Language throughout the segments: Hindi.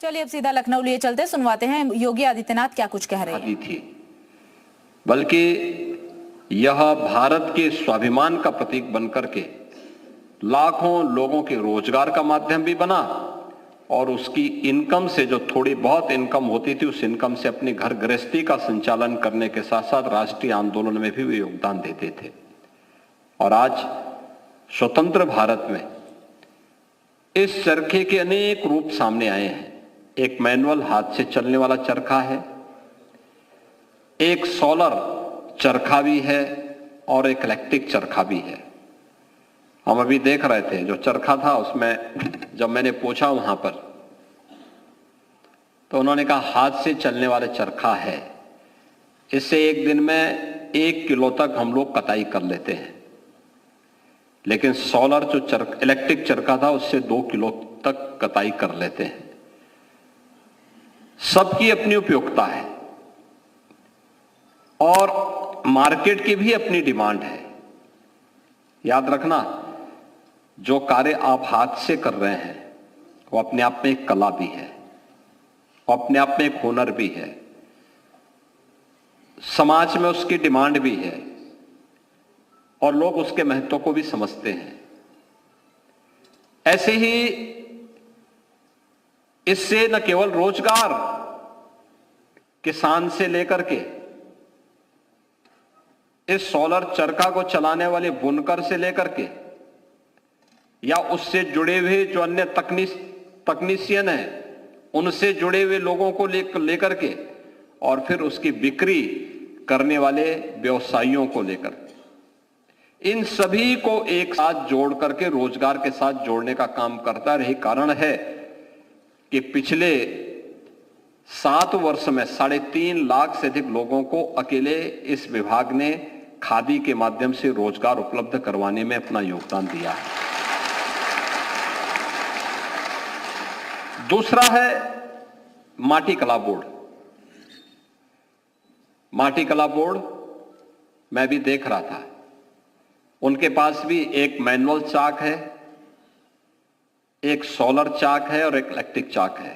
चलिए अब सीधा लखनऊ लिए चलते, सुनवाते हैं योगी आदित्यनाथ क्या कुछ कह रहे हैं। थी, बल्कि यह भारत के स्वाभिमान का प्रतीक बनकर के लाखों लोगों के रोजगार का माध्यम भी बना और उसकी इनकम से, जो थोड़ी बहुत इनकम होती थी, उस इनकम से अपनी घर गृहस्थी का संचालन करने के साथ साथ राष्ट्रीय आंदोलन में भी वे योगदान देते थे। और आज स्वतंत्र भारत में इस चरखे के अनेक रूप सामने आए हैं। एक मैनुअल हाथ से चलने वाला चरखा है, एक सोलर चरखा भी है और एक इलेक्ट्रिक चरखा भी है। हम अभी देख रहे थे, जो चरखा था उसमें जब मैंने पूछा वहां पर, तो उन्होंने कहा हाथ से चलने वाला चरखा है, इससे एक दिन में 1 किलो तक हम लोग कताई कर लेते हैं। लेकिन सोलर जो इलेक्ट्रिक चरखा था उससे 2 किलो तक कताई कर लेते हैं। सबकी अपनी उपयोगिता है और मार्केट की भी अपनी डिमांड है। याद रखना, जो कार्य आप हाथ से कर रहे हैं वो अपने आप में एक कला भी है, अपने आप में एक हुनर भी है, समाज में उसकी डिमांड भी है और लोग उसके महत्व को भी समझते हैं। ऐसे ही इससे न केवल रोजगार किसान से लेकर के इस सोलर चरखा को चलाने वाले बुनकर से लेकर के या उससे जुड़े हुए जो अन्य तकनीशियन हैं उनसे जुड़े हुए लोगों को लेकर के और फिर उसकी बिक्री करने वाले व्यवसायियों को लेकर, इन सभी को एक साथ जोड़ करके रोजगार के साथ जोड़ने का काम करता है। यही कारण है कि पिछले 7 वर्ष में 3.5 लाख से अधिक लोगों को अकेले इस विभाग ने खादी के माध्यम से रोजगार उपलब्ध करवाने में अपना योगदान दिया है। दूसरा है माटी कला बोर्ड। माटी कला बोर्ड मैं भी देख रहा था, उनके पास भी एक मैनुअल चाक है, एक सोलर चाक है और एक इलेक्ट्रिक चाक है।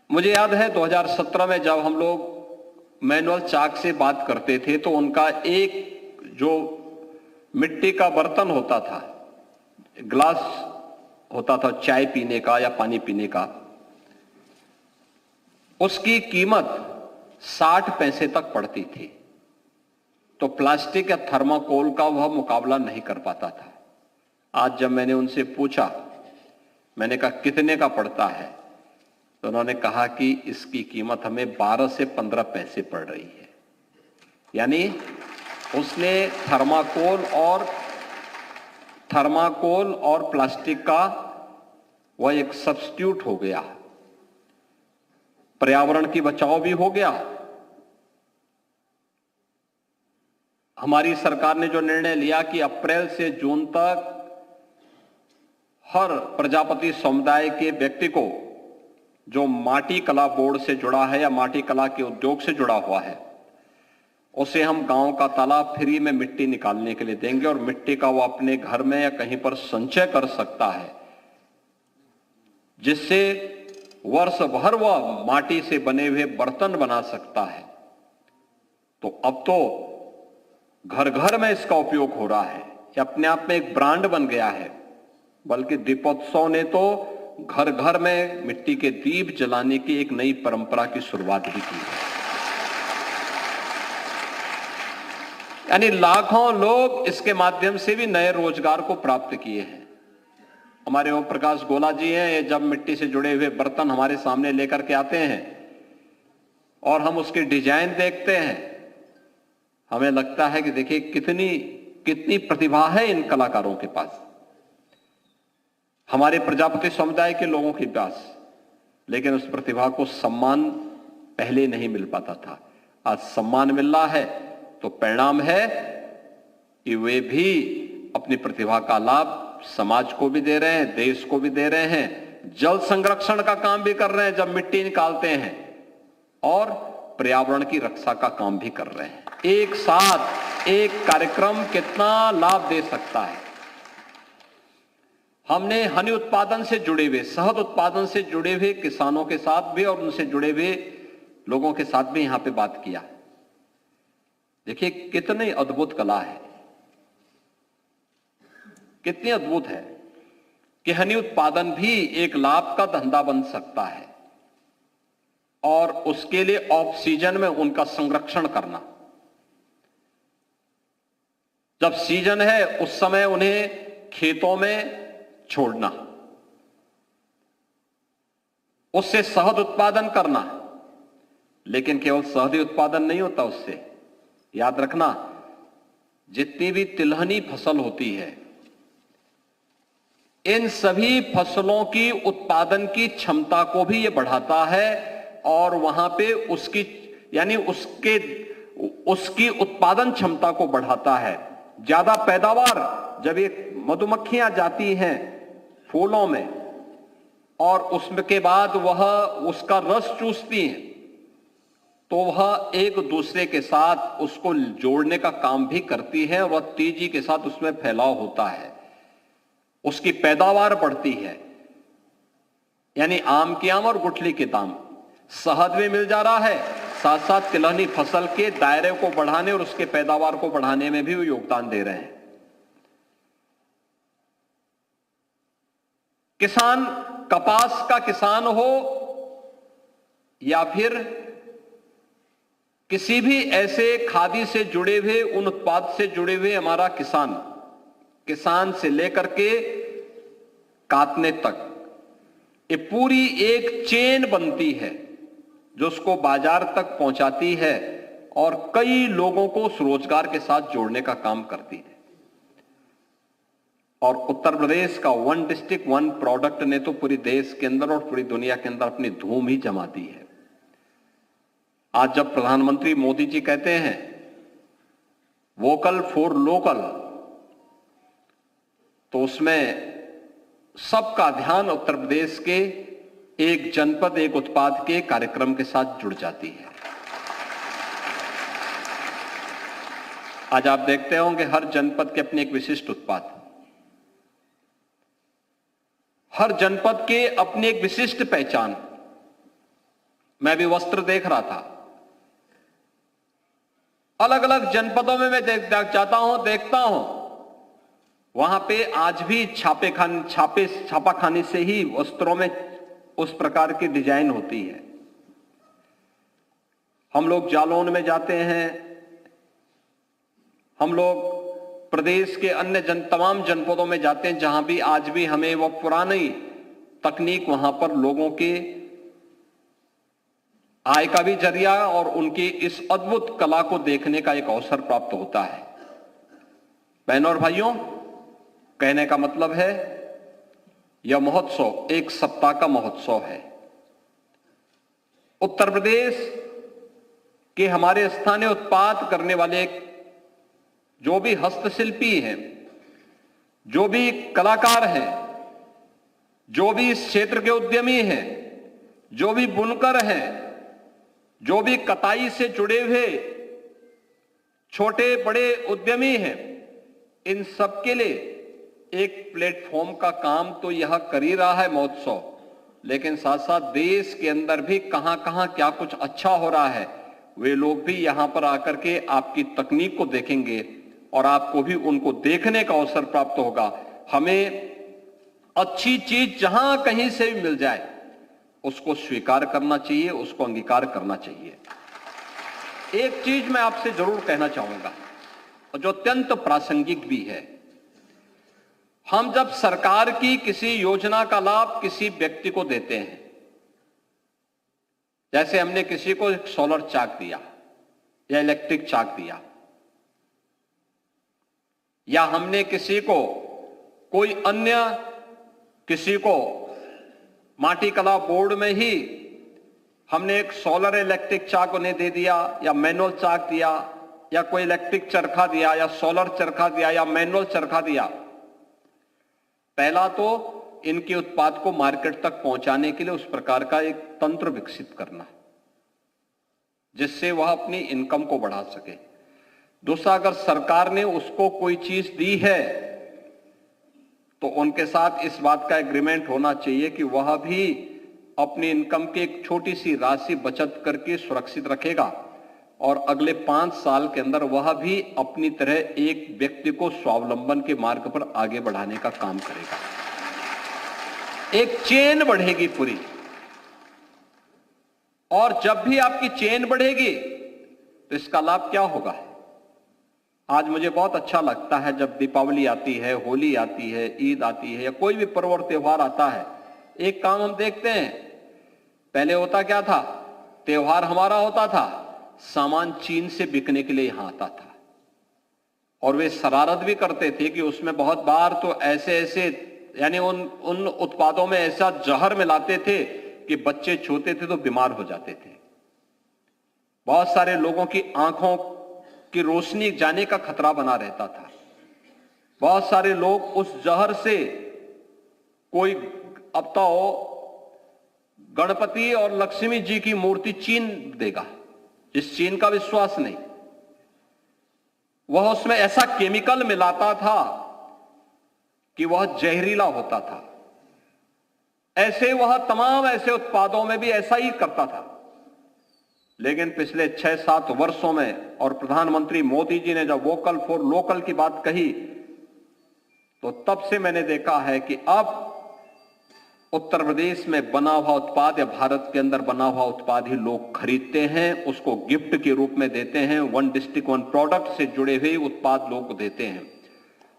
मुझे याद है 2017 में जब हम लोग मैनुअल चाक से बात करते थे तो उनका एक जो मिट्टी का बर्तन होता था, ग्लास होता था चाय पीने का या पानी पीने का, उसकी कीमत 60 पैसे तक पड़ती थी। तो प्लास्टिक या थर्माकोल का वह मुकाबला नहीं कर पाता था। आज जब मैंने उनसे पूछा, मैंने कहा कितने का पड़ता है, तो उन्होंने कहा कि इसकी कीमत हमें 12 से 15 पैसे पड़ रही है। यानी उसने थर्माकोल और प्लास्टिक का वह एक सब्स्टिट्यूट हो गया, पर्यावरण की बचाव भी हो गया। हमारी सरकार ने जो निर्णय लिया कि अप्रैल से जून तक हर प्रजापति समुदाय के व्यक्ति को जो माटी कला बोर्ड से जुड़ा है या माटी कला के उद्योग से जुड़ा हुआ है, उसे हम गांव का तालाब फ्री में मिट्टी निकालने के लिए देंगे और मिट्टी का वो अपने घर में या कहीं पर संचय कर सकता है, जिससे वर्ष भर वह माटी से बने हुए बर्तन बना सकता है। तो अब तो घर घर में इसका उपयोग हो रहा है, ये अपने आप में एक ब्रांड बन गया है। बल्कि दीपोत्सव ने तो घर घर में मिट्टी के दीप जलाने की एक नई परंपरा की शुरुआत भी की है। यानी लाखों लोग इसके माध्यम से भी नए रोजगार को प्राप्त किए हैं। हमारे ओम प्रकाश गोला जी हैं, ये जब मिट्टी से जुड़े हुए बर्तन हमारे सामने लेकर के आते हैं और हम उसके डिजाइन देखते हैं, हमें लगता है कि देखिए कितनी प्रतिभा है इन कलाकारों के पास, हमारे प्रजापति समुदाय के लोगों के पास। लेकिन उस प्रतिभा को सम्मान पहले नहीं मिल पाता था, आज सम्मान मिल रहा है। तो परिणाम है कि वे भी अपनी प्रतिभा का लाभ समाज को भी दे रहे हैं, देश को भी दे रहे हैं, जल संरक्षण का काम भी कर रहे हैं जब मिट्टी निकालते हैं, और पर्यावरण की रक्षा का काम भी कर रहे हैं। एक साथ एक कार्यक्रम कितना लाभ दे सकता है। हमने हनी उत्पादन से जुड़े हुए, शहद उत्पादन से जुड़े हुए किसानों के साथ भी और उनसे जुड़े हुए लोगों के साथ भी यहां पे बात किया। देखिए कितनी अद्भुत कला है, कितनी अद्भुत है कि हनी उत्पादन भी एक लाभ का धंधा बन सकता है और उसके लिए ऑफ सीजन में उनका संरक्षण करना। जब सीजन है उस समय उन्हें खेतों में छोड़ना, उससे शहद उत्पादन करना। लेकिन केवल शहद उत्पादन नहीं होता उससे, याद रखना जितनी भी तिलहनी फसल होती है, इन सभी फसलों की उत्पादन की क्षमता को भी ये बढ़ाता है और वहां पे उसकी यानी उसकी उत्पादन क्षमता को बढ़ाता है। ज्यादा पैदावार, जब ये मधुमक्खियां जाती हैं फूलों में और उसके बाद वह उसका रस चूसती हैं, तो वह एक दूसरे के साथ उसको जोड़ने का काम भी करती है और वह तेजी के साथ उसमें फैलाव होता है, उसकी पैदावार बढ़ती है। यानी आम की आम और गुठली के दाम, शहद भी मिल जा रहा है, साथ साथ तिलहनी फसल के दायरे को बढ़ाने और उसके पैदावार को बढ़ाने में भी वो योगदान दे रहे हैं। किसान, कपास का किसान हो या फिर किसी भी ऐसे खादी से जुड़े हुए, उन उत्पाद से जुड़े हुए हमारा किसान से लेकर के काटने तक, ये पूरी एक चेन बनती है जो उसको बाजार तक पहुंचाती है और कई लोगों को रोजगार के साथ जोड़ने का काम करती है। और उत्तर प्रदेश का वन डिस्ट्रिक्ट वन प्रोडक्ट ने तो पूरी देश के अंदर और पूरी दुनिया के अंदर अपनी धूम ही जमा दी है। आज जब प्रधानमंत्री मोदी जी कहते हैं वोकल फॉर लोकल, तो उसमें सबका ध्यान उत्तर प्रदेश के एक जनपद एक उत्पाद के कार्यक्रम के साथ जुड़ जाती है। आज आप देखते होंगे हर जनपद के अपने एक विशिष्ट उत्पाद, हर जनपद के अपनी एक विशिष्ट पहचान। मैं भी वस्त्र देख रहा था, अलग अलग जनपदों में मैं जाता हूं, देखता हूं, वहां पे आज भी छापाखानी से ही वस्त्रों में उस प्रकार की डिजाइन होती है। हम लोग जालौन में जाते हैं, हम लोग प्रदेश के अन्य तमाम जनपदों में जाते हैं, जहां भी आज भी हमें वो पुरानी तकनीक, वहां पर लोगों के आय का भी जरिया और उनकी इस अद्भुत कला को देखने का एक अवसर प्राप्त होता है। बहनों और भाइयों, कहने का मतलब है यह महोत्सव एक सप्ताह का महोत्सव है। उत्तर प्रदेश के हमारे स्थानीय उत्पाद करने वाले जो भी हस्तशिल्पी हैं, जो भी कलाकार हैं, जो भी इस क्षेत्र के उद्यमी हैं, जो भी बुनकर हैं, जो भी कताई से जुड़े हुए छोटे बड़े उद्यमी हैं, इन सबके लिए एक प्लेटफॉर्म का काम तो यह कर ही रहा है महोत्सव, लेकिन साथ साथ देश के अंदर भी कहां कहां क्या कुछ अच्छा हो रहा है, वे लोग भी यहां पर आकर के आपकी तकनीक को देखेंगे और आपको भी उनको देखने का अवसर प्राप्त होगा। हमें अच्छी चीज जहां कहीं से भी मिल जाए उसको स्वीकार करना चाहिए, उसको अंगीकार करना चाहिए। एक चीज मैं आपसे जरूर कहना चाहूंगा और जो अत्यंत प्रासंगिक भी है, हम जब सरकार की किसी योजना का लाभ किसी व्यक्ति को देते हैं, जैसे हमने किसी को एक सोलर चाक दिया या इलेक्ट्रिक चाक दिया, या हमने किसी को कोई अन्य किसी को माटी कला बोर्ड में ही हमने एक सोलर इलेक्ट्रिक चाक उन्हें दे दिया, या मैनुअल चाक दिया, या कोई इलेक्ट्रिक चरखा दिया, या सोलर चरखा दिया, या मैनुअल चरखा दिया। पहला तो इनके उत्पाद को मार्केट तक पहुंचाने के लिए उस प्रकार का एक तंत्र विकसित करना जिससे वह अपनी इनकम को बढ़ा सके। दूसरा, अगर सरकार ने उसको कोई चीज दी है तो उनके साथ इस बात का एग्रीमेंट होना चाहिए कि वह भी अपनी इनकम की एक छोटी सी राशि बचत करके सुरक्षित रखेगा और अगले 5 साल के अंदर वह भी अपनी तरह एक व्यक्ति को स्वावलंबन के मार्ग पर आगे बढ़ाने का काम करेगा। एक चेन बढ़ेगी पूरी, और जब भी आपकी चेन बढ़ेगी तो इसका लाभ क्या होगा? आज मुझे बहुत अच्छा लगता है जब दीपावली आती है, होली आती है, ईद आती है या कोई भी पर्व और त्योहार आता है, एक काम हम देखते हैं। पहले होता क्या था? त्योहार हमारा होता था, सामान चीन से बिकने के लिए यहां आता था और वे शरारत भी करते थे कि उसमें बहुत बार तो ऐसे ऐसे यानी उन उत्पादों में ऐसा जहर मिलाते थे कि बच्चे छूते थे तो बीमार हो जाते थे। बहुत सारे लोगों की आंखों की रोशनी जाने का खतरा बना रहता था। बहुत सारे लोग उस जहर से कोई अब तो गणपति और लक्ष्मी जी की मूर्ति चीन देगा, इस चीन का विश्वास नहीं। वह उसमें ऐसा केमिकल मिलाता था कि वह जहरीला होता था। ऐसे वह तमाम ऐसे उत्पादों में भी ऐसा ही करता था। लेकिन पिछले 6-7 वर्षों में और प्रधानमंत्री मोदी जी ने जब वोकल फॉर लोकल की बात कही तो तब से मैंने देखा है कि अब उत्तर प्रदेश में बना हुआ उत्पाद या भारत के अंदर बना हुआ उत्पाद ही लोग खरीदते हैं, उसको गिफ्ट के रूप में देते हैं। 1 डिस्ट्रिक्ट 1 प्रोडक्ट से जुड़े हुए उत्पाद लोग को देते हैं।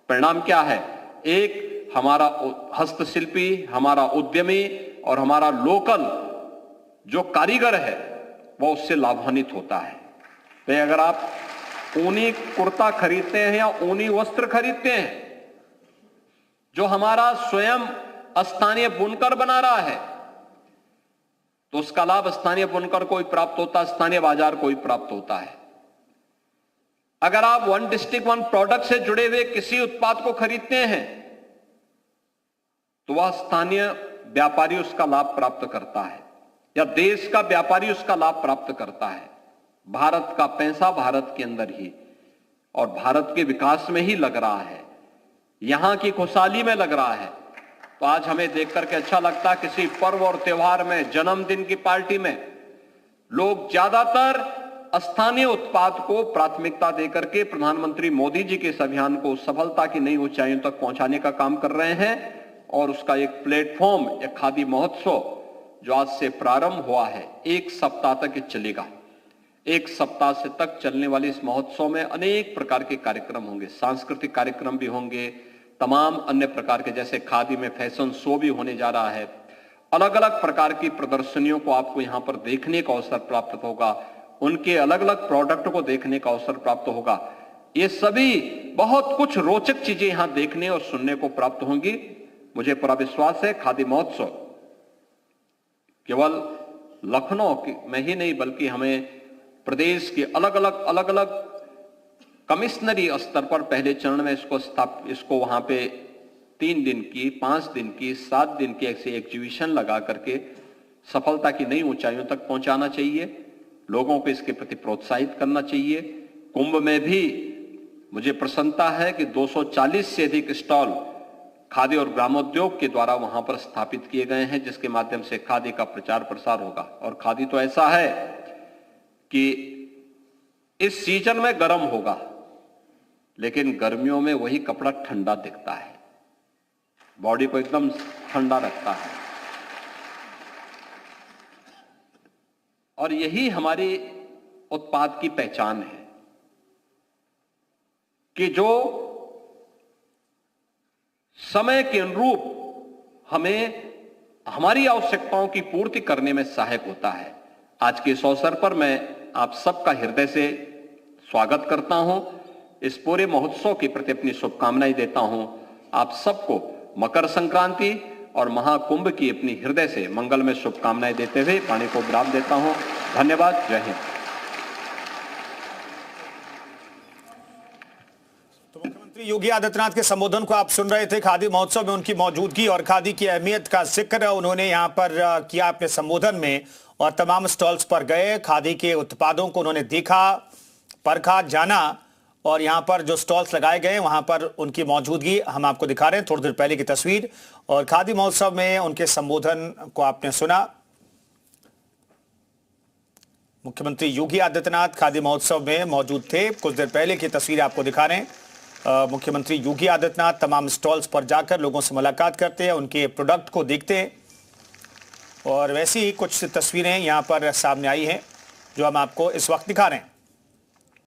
परिणाम क्या है? एक हमारा हस्तशिल्पी, हमारा उद्यमी और हमारा लोकल जो कारीगर है वो उससे लाभान्वित होता है। तो अगर आप ऊनी कुर्ता खरीदते हैं या ऊनी वस्त्र खरीदते हैं जो हमारा स्वयं स्थानीय बुनकर बना रहा है, तो उसका लाभ स्थानीय बुनकर को ही प्राप्त होता है, स्थानीय बाजार को ही प्राप्त होता है। अगर आप 1 डिस्ट्रिक्ट 1 प्रोडक्ट से जुड़े हुए किसी उत्पाद को खरीदते हैं तो वह स्थानीय व्यापारी उसका लाभ प्राप्त करता है या देश का व्यापारी उसका लाभ प्राप्त करता है। भारत का पैसा भारत के अंदर ही और भारत के विकास में ही लग रहा है, यहां की खुशहाली में लग रहा है। तो आज हमें देख करके अच्छा लगता है किसी पर्व और त्योहार में, जन्मदिन की पार्टी में लोग ज्यादातर स्थानीय उत्पाद को प्राथमिकता देकर के प्रधानमंत्री मोदी जी के इस अभियान को सफलता की नई ऊंचाइयों तक पहुंचाने का काम कर रहे हैं। और उसका एक प्लेटफॉर्म, एक खादी महोत्सव जो आज से प्रारंभ हुआ है, 1 सप्ताह तक ये चलेगा। 1 सप्ताह से तक चलने वाले इस महोत्सव में अनेक प्रकार के कार्यक्रम होंगे, सांस्कृतिक कार्यक्रम भी होंगे, तमाम अन्य प्रकार के, जैसे खादी में फैशन शो भी होने जा रहा है। अलग अलग प्रकार की प्रदर्शनियों को आपको यहां पर देखने का अवसर प्राप्त होगा, उनके अलग अलग प्रोडक्ट को देखने का अवसर प्राप्त होगा। ये सभी बहुत कुछ रोचक चीजें यहां देखने और सुनने को प्राप्त होंगी। मुझे पूरा विश्वास है खादी महोत्सव केवल लखनऊ में ही नहीं बल्कि हमें प्रदेश के अलग अलग कमिश्नरी स्तर पर पहले चरण में इसको वहां पे 3 दिन की, 5 दिन की, 7 दिन की ऐसे एग्जीबिशन लगा करके सफलता की नई ऊंचाइयों तक पहुंचाना चाहिए। लोगों को इसके प्रति प्रोत्साहित करना चाहिए। कुंभ में भी मुझे प्रसन्नता है कि 240 से अधिक स्टॉल खादी और ग्रामोद्योग के द्वारा वहां पर स्थापित किए गए हैं, जिसके माध्यम से खादी का प्रचार प्रसार होगा। और खादी तो ऐसा है कि इस सीजन में गर्म होगा, लेकिन गर्मियों में वही कपड़ा ठंडा दिखता है, बॉडी को एकदम ठंडा रखता है। और यही हमारी उत्पाद की पहचान है कि जो समय के अनुरूप हमें हमारी आवश्यकताओं की पूर्ति करने में सहायक होता है। आज के इस अवसर पर मैं आप सबका हृदय से स्वागत करता हूं। इस पूरे महोत्सव के प्रति अपनी शुभकामनाएं देता हूं। आप सबको मकर संक्रांति और महाकुंभ की अपनी हृदय से मंगलमय शुभकामनाएं देते हुए वाणी को विराम देता हूं। धन्यवाद। जय हिंद। मुख्यमंत्री योगी आदित्यनाथ के संबोधन को आप सुन रहे थे। खादी महोत्सव में उनकी मौजूदगी और खादी की अहमियत का जिक्र उन्होंने यहां पर किया अपने संबोधन में, और तमाम स्टॉल्स पर गए, खादी के उत्पादों को उन्होंने देखा, परखा, जाना और यहां पर जो स्टॉल्स लगाए गए वहां पर उनकी मौजूदगी हम आपको दिखा रहे हैं, थोड़ी देर पहले की तस्वीर। और खादी महोत्सव में उनके संबोधन को आपने सुना। मुख्यमंत्री योगी आदित्यनाथ खादी महोत्सव में मौजूद थे, कुछ देर पहले की तस्वीर आपको दिखा रहे हैं। मुख्यमंत्री योगी आदित्यनाथ तमाम स्टॉल्स पर जाकर लोगों से मुलाकात करते हैं, उनके प्रोडक्ट को देखते हैं और वैसी ही कुछ तस्वीरें यहां पर सामने आई हैं जो हम आपको इस वक्त दिखा रहे हैं।